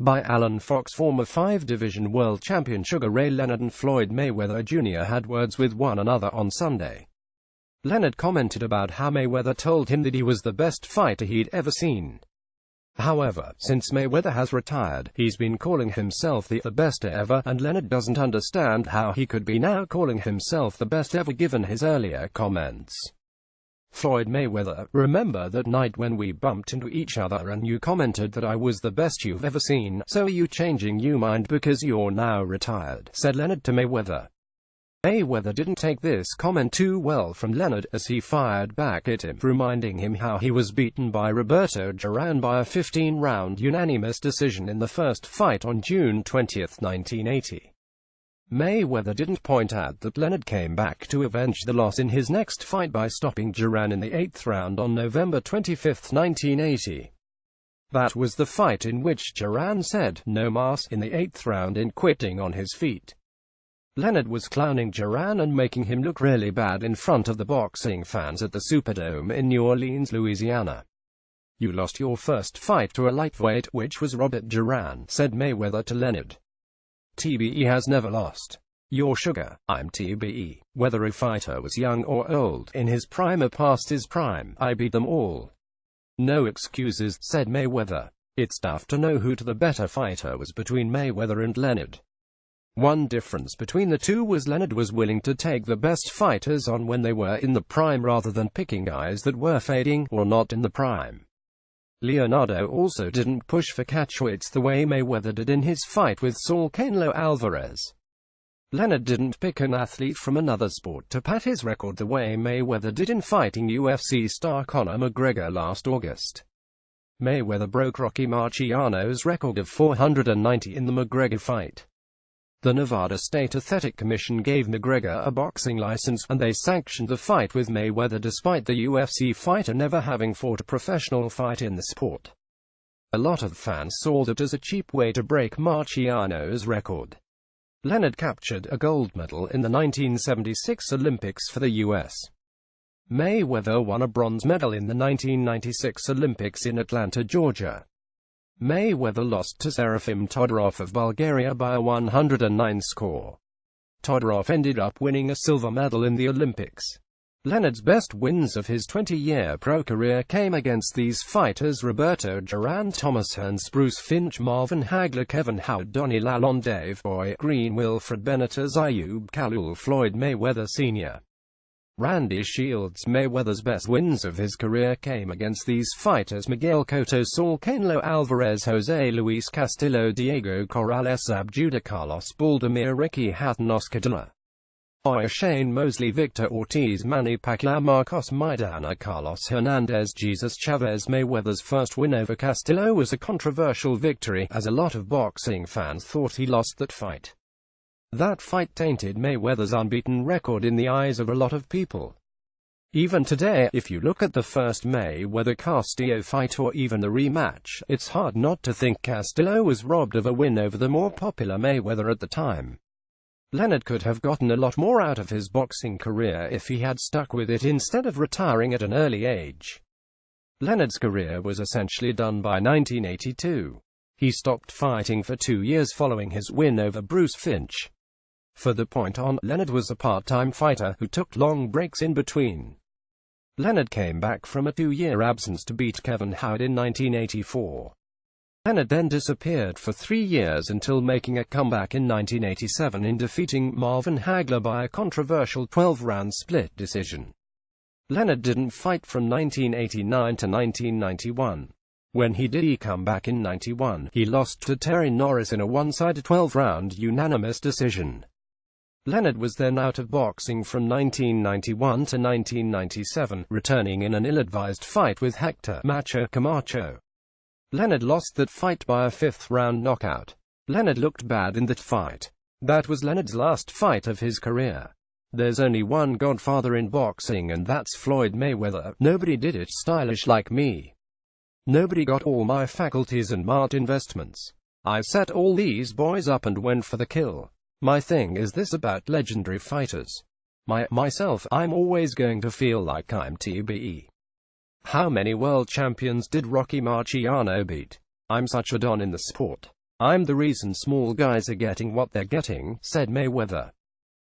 By Alan Fox. Former 5-division world champion Sugar Ray Leonard and Floyd Mayweather Jr. had words with one another on Sunday. Leonard commented about how Mayweather told him that he was the best fighter he'd ever seen. However, since Mayweather has retired, he's been calling himself the best ever, and Leonard doesn't understand how he could be now calling himself the best ever given his earlier comments. Floyd Mayweather: remember that night when we bumped into each other and you commented that I was the best you've ever seen, so are you changing your mind because you're now retired, said Leonard to Mayweather. Mayweather didn't take this comment too well from Leonard, as he fired back at him, reminding him how he was beaten by Roberto Duran by a 15-round unanimous decision in the first fight on June 20, 1980. Mayweather didn't point out that Leonard came back to avenge the loss in his next fight by stopping Duran in the 8th round on November 25, 1980. That was the fight in which Duran said "no mas" in the 8th round in quitting on his feet. Leonard was clowning Duran and making him look really bad in front of the boxing fans at the Superdome in New Orleans, Louisiana. "You lost your first fight to a lightweight, which was Robert Duran," said Mayweather to Leonard. "TBE has never lost. You're Sugar, I'm TBE. Whether a fighter was young or old, in his prime or past his prime, I beat them all. No excuses," said Mayweather. It's tough to know who the better fighter was between Mayweather and Leonard. One difference between the two was Leonard was willing to take the best fighters on when they were in the prime rather than picking guys that were fading, or not in the prime. Leonardo also didn't push for catchweights the way Mayweather did in his fight with Saul Canelo Alvarez. Leonard didn't pick an athlete from another sport to pad his record the way Mayweather did in fighting UFC star Conor McGregor last August. Mayweather broke Rocky Marciano's record of 490 in the McGregor fight. The Nevada State Athletic Commission gave McGregor a boxing license, and they sanctioned the fight with Mayweather despite the UFC fighter never having fought a professional fight in the sport. A lot of fans saw that as a cheap way to break Marciano's record. Leonard captured a gold medal in the 1976 Olympics for the U.S. Mayweather won a bronze medal in the 1996 Olympics in Atlanta, Georgia. Mayweather lost to Serafim Todorov of Bulgaria by a 109 score. Todorov ended up winning a silver medal in the Olympics. Leonard's best wins of his 20-year pro career came against these fighters: Roberto Duran, Thomas Hearns, Bruce Finch, Marvin Hagler, Kevin Howard, Donnie Lalonde, Dave Boy Green, Wilfred Benitez, Ayub Khalil, Floyd Mayweather Sr. Randy Shields. Mayweather's best wins of his career came against these fighters: Miguel Cotto, Saul Canelo Alvarez, Jose Luis Castillo, Diego Corrales, Abjuda, Carlos Baldomir, Ricky Hatton, Oscar De La Hoya, Shane Mosley, Victor Ortiz, Manny Pacquiao, Marcos Maidana, Carlos Hernandez, Jesus Chavez. Mayweather's first win over Castillo was a controversial victory, as a lot of boxing fans thought he lost that fight. That fight tainted Mayweather's unbeaten record in the eyes of a lot of people. Even today, if you look at the first Mayweather-Castillo fight or even the rematch, it's hard not to think Castillo was robbed of a win over the more popular Mayweather at the time. Leonard could have gotten a lot more out of his boxing career if he had stuck with it instead of retiring at an early age. Leonard's career was essentially done by 1982. He stopped fighting for 2 years following his win over Bruce Finch. For the point on, Leonard was a part-time fighter who took long breaks in between. Leonard came back from a 2-year absence to beat Kevin Howard in 1984. Leonard then disappeared for 3 years until making a comeback in 1987 in defeating Marvin Hagler by a controversial 12-round split decision. Leonard didn't fight from 1989 to 1991. When he did come back in 91, he lost to Terry Norris in a one-sided 12-round unanimous decision. Leonard was then out of boxing from 1991 to 1997, returning in an ill-advised fight with Hector Macho Camacho. Leonard lost that fight by a 5th-round knockout. Leonard looked bad in that fight. That was Leonard's last fight of his career. There's only one godfather in boxing, and that's Floyd Mayweather. Nobody did it stylish like me. Nobody got all my faculties and smart investments. I set all these boys up and went for the kill. My thing is this about legendary fighters. Myself, I'm always going to feel like I'm TBE. How many world champions did Rocky Marciano beat? I'm such a don in the sport. "I'm the reason small guys are getting what they're getting," said Mayweather.